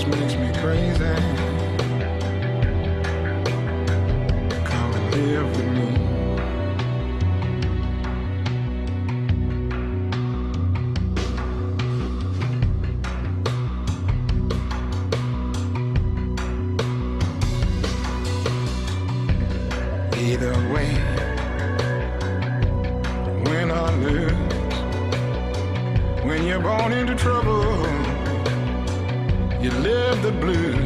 just makes me crazy. Come and live with me. Either way, win or lose, when you're born into trouble, you live the blues.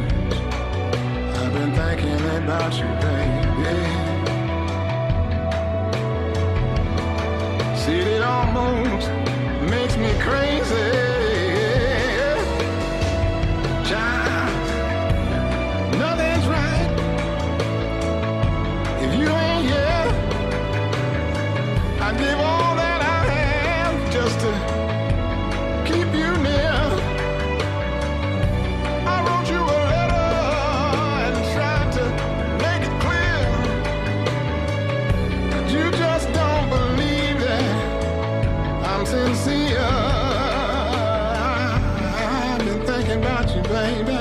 I've been thinking about you, baby. See, it almost makes me crazy. Child, nothing's right if you ain't here. I'd give all that I have just to keep you near. I wrote you a letter and tried to make it clear that you just don't believe that I'm sincere. I've been thinking about you, baby.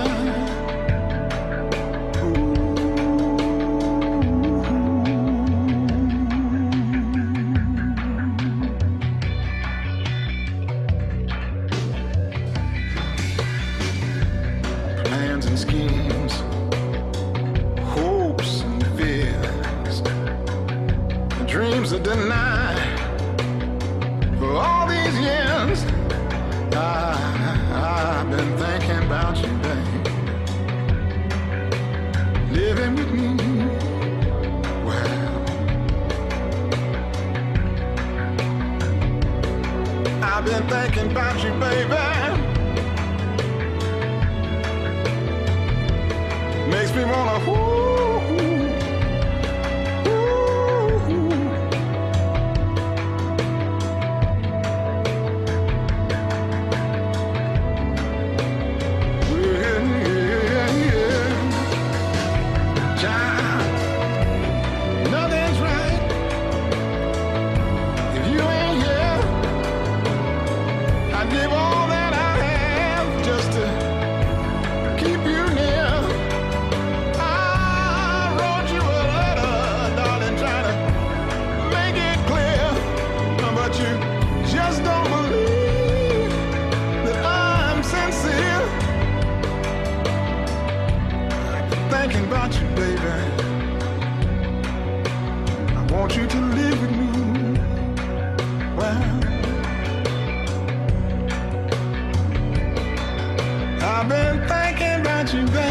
Plans and schemes, hopes and fears, dreams are denied for all these years. I've been thinking about you, babe. Living with me, well, I've been thinking about you, baby. Makes me wanna Child, nothing's right if you ain't here. I'd give all that I have just to keep you near. I wrote you a letter, darling, trying to make it clear, but you just don't believe that I'm sincere. Thinking about you, baby. I want you to live with me. Well, I've been thinking about you, baby.